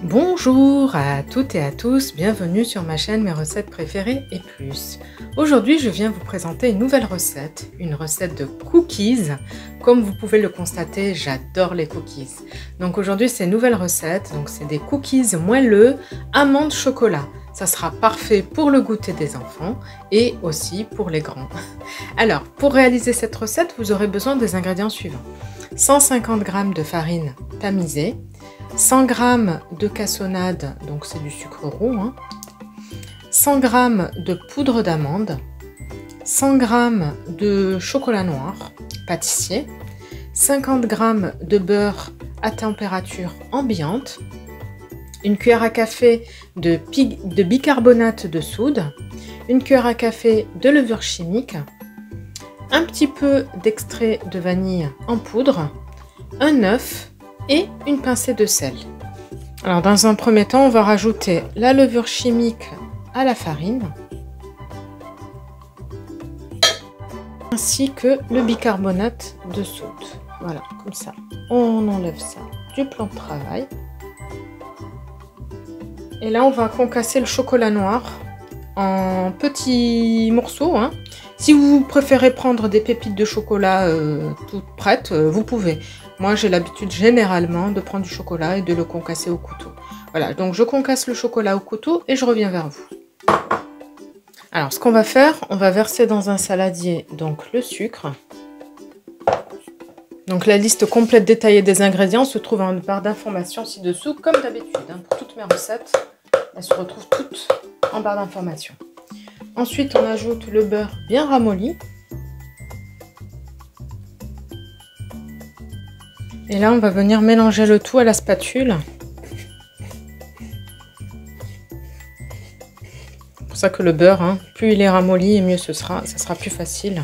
Bonjour à toutes et à tous, bienvenue sur ma chaîne Mes recettes préférées et plus. Aujourd'hui je viens vous présenter une nouvelle recette, une recette de cookies. Comme vous pouvez le constater, j'adore les cookies. Donc aujourd'hui c'est une nouvelle recette, donc c'est des cookies moelleux, amandes chocolat. Ça sera parfait pour le goûter des enfants et aussi pour les grands. Alors pour réaliser cette recette, vous aurez besoin des ingrédients suivants. 150 g de farine tamisée, 100 g de cassonade, donc c'est du sucre roux, 100 g de poudre d'amande, 100 g de chocolat noir pâtissier, 50 g de beurre à température ambiante, une cuillère à café de bicarbonate de soude, une cuillère à café de levure chimique, un petit peu d'extrait de vanille en poudre, un œuf et une pincée de sel. Alors dans un premier temps, on va rajouter la levure chimique à la farine, ainsi que le bicarbonate de soude. Voilà, comme ça. On enlève ça du plan de travail. Et là, on va concasser le chocolat noir en petits morceaux. Si vous préférez prendre des pépites de chocolat toutes prêtes, vous pouvez. Moi, j'ai l'habitude généralement de prendre du chocolat et de le concasser au couteau. Voilà, donc je concasse le chocolat au couteau et je reviens vers vous. Alors, ce qu'on va faire, on va verser dans un saladier donc le sucre. Donc la liste complète détaillée des ingrédients se trouve en barre d'informations ci-dessous, comme d'habitude. Pour toutes mes recettes, elles se retrouvent toutes en barre d'informations. Ensuite, on ajoute le beurre bien ramolli. Et là, on va venir mélanger le tout à la spatule. C'est pour ça que le beurre, plus il est ramolli, et mieux ce sera. Ça sera plus facile.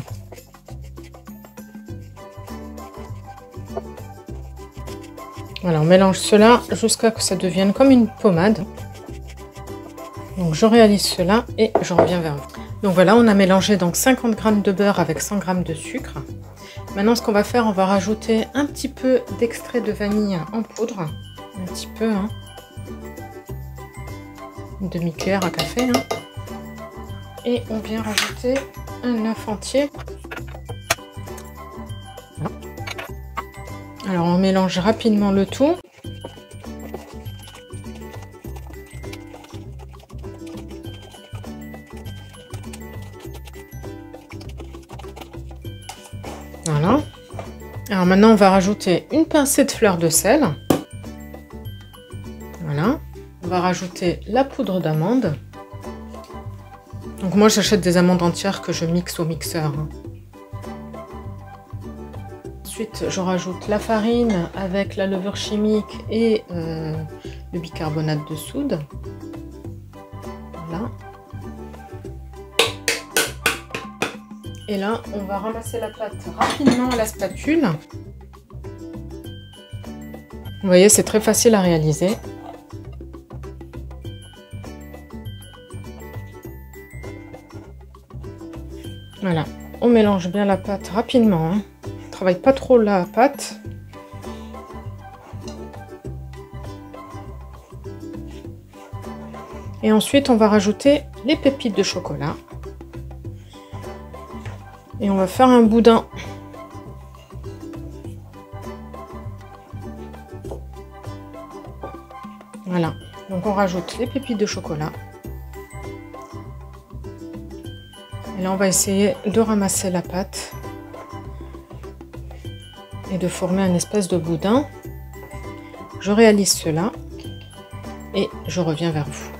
Voilà, on mélange cela jusqu'à ce que ça devienne comme une pommade. Donc je réalise cela et je reviens vers vous. Donc voilà, on a mélangé donc 50 g de beurre avec 100 g de sucre. Maintenant, ce qu'on va faire, on va rajouter un petit peu d'extrait de vanille en poudre. Un petit peu, une demi-cuillère à café. Et on vient rajouter un œuf entier. Alors, on mélange rapidement le tout. Voilà. Alors maintenant, on va rajouter une pincée de fleur de sel. Voilà. On va rajouter la poudre d'amande. Donc moi, j'achète des amandes entières que je mixe au mixeur. Ensuite, je rajoute la farine avec la levure chimique et le bicarbonate de soude. Voilà. Et là, on va ramasser la pâte rapidement à la spatule. Vous voyez, c'est très facile à réaliser. Voilà, on mélange bien la pâte rapidement. On ne travaille pas trop la pâte. Et ensuite, on va rajouter les pépites de chocolat. Et on va faire un boudin. Voilà. Donc on rajoute les pépites de chocolat. Et là on va essayer de ramasser la pâte. Et de former un espèce de boudin. Je réalise cela. Et je reviens vers vous.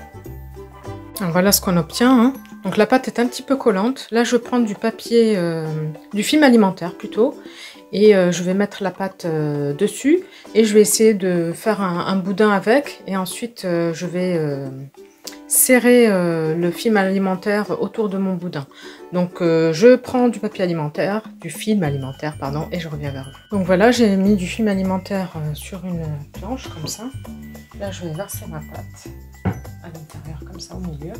Alors voilà ce qu'on obtient. Donc la pâte est un petit peu collante. Là, je prends du papier, du film alimentaire plutôt. Et je vais mettre la pâte dessus. Et je vais essayer de faire un boudin avec. Et ensuite, je vais serrer le film alimentaire autour de mon boudin. Donc je prends du papier alimentaire, du film alimentaire, pardon, et je reviens vers vous. Donc voilà, j'ai mis du film alimentaire sur une planche, comme ça. Là, je vais verser ma pâte à l'intérieur, comme ça, au milieu.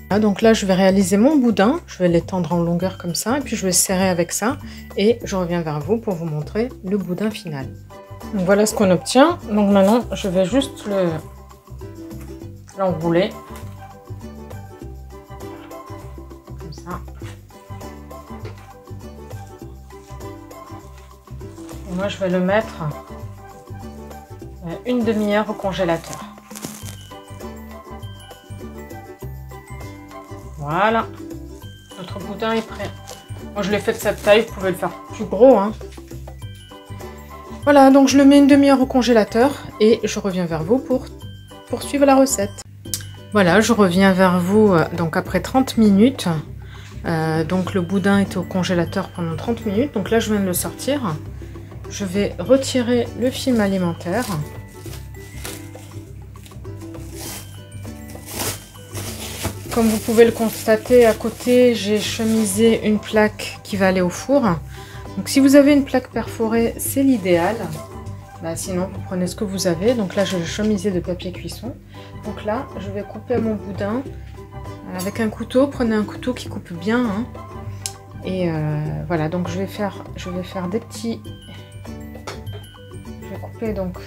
Voilà. Donc là, je vais réaliser mon boudin. Je vais l'étendre en longueur comme ça. Et puis, je vais serrer avec ça. Et je reviens vers vous pour vous montrer le boudin final. Donc voilà ce qu'on obtient. Donc maintenant, je vais juste l'enrouler. Comme ça. Et moi, je vais le mettre une demi-heure au congélateur. Voilà. Notre boudin est prêt. Moi, je l'ai fait de cette taille. Vous pouvez le faire plus gros, hein. Voilà, donc je le mets une demi-heure au congélateur et je reviens vers vous pour poursuivre la recette. Voilà, je reviens vers vous donc après 30 minutes. Donc le boudin était au congélateur pendant 30 minutes. Donc là, je viens de le sortir. Je vais retirer le film alimentaire. Comme vous pouvez le constater, à côté, j'ai chemisé une plaque qui va aller au four. Donc si vous avez une plaque perforée, c'est l'idéal. Sinon, vous prenez ce que vous avez. Donc là, je vais chemiser de papier cuisson. Donc là, je vais couper mon boudin avec un couteau. Prenez un couteau qui coupe bien, hein. Et voilà, donc je vais faire des petits... Je vais couper donc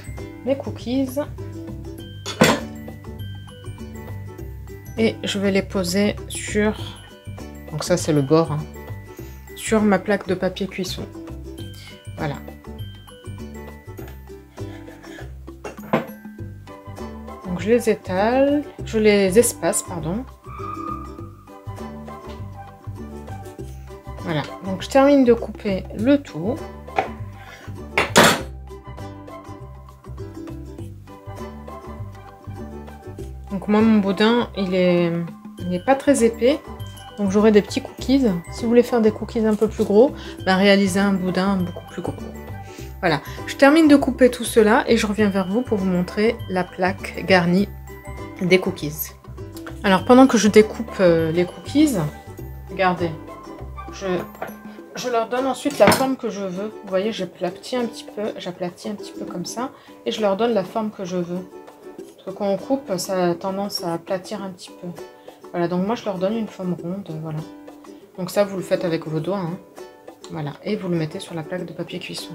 mes cookies. Et je vais les poser sur... Donc ça, c'est le bord, hein, sur ma plaque de papier cuisson. Voilà. Donc je les étale, je les espace, pardon. Voilà, donc je termine de couper le tout. Donc moi, mon boudin, il n'est pas très épais. Donc j'aurai des petits cookies. Si vous voulez faire des cookies un peu plus gros, réalisez un boudin beaucoup plus gros. Voilà, je termine de couper tout cela et je reviens vers vous pour vous montrer la plaque garnie des cookies. Alors pendant que je découpe les cookies, regardez, je leur donne ensuite la forme que je veux. Vous voyez, j'aplatis un petit peu comme ça et je leur donne la forme que je veux. Parce que quand on coupe, ça a tendance à aplatir un petit peu. Voilà, donc moi je leur donne une forme ronde, voilà. Donc ça, vous le faites avec vos doigts, hein. Voilà, et vous le mettez sur la plaque de papier cuisson.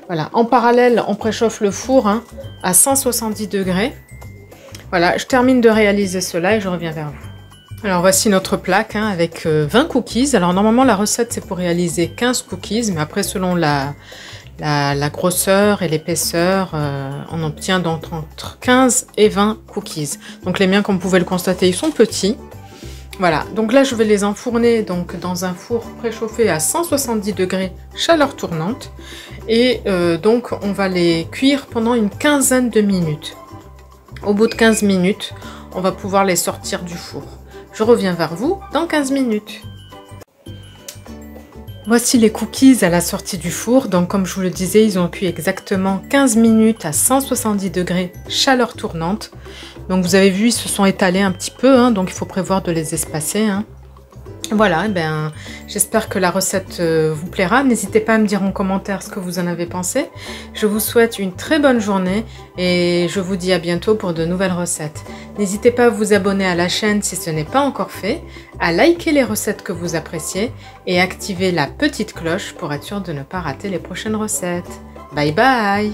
Voilà, en parallèle, on préchauffe le four, hein, à 170 degrés. Voilà, je termine de réaliser cela et je reviens vers vous. Alors voici notre plaque, hein, avec 20 cookies. Alors normalement, la recette, c'est pour réaliser 15 cookies, mais après, selon la grosseur et l'épaisseur, on obtient donc entre 15 et 20 cookies. Donc les miens, comme vous pouvez le constater, ils sont petits. Voilà, donc là je vais les enfourner donc dans un four préchauffé à 170 degrés, chaleur tournante. Et donc on va les cuire pendant une quinzaine de minutes. Au bout de 15 minutes, on va pouvoir les sortir du four. Je reviens vers vous dans 15 minutes. Voici les cookies à la sortie du four. Donc comme je vous le disais, ils ont cuit exactement 15 minutes à 170 degrés, chaleur tournante. Donc vous avez vu, ils se sont étalés un petit peu, hein, donc il faut prévoir de les espacer, hein. Voilà, j'espère que la recette vous plaira. N'hésitez pas à me dire en commentaire ce que vous en avez pensé. Je vous souhaite une très bonne journée et je vous dis à bientôt pour de nouvelles recettes. N'hésitez pas à vous abonner à la chaîne si ce n'est pas encore fait, à liker les recettes que vous appréciez et activer la petite cloche pour être sûr de ne pas rater les prochaines recettes. Bye bye!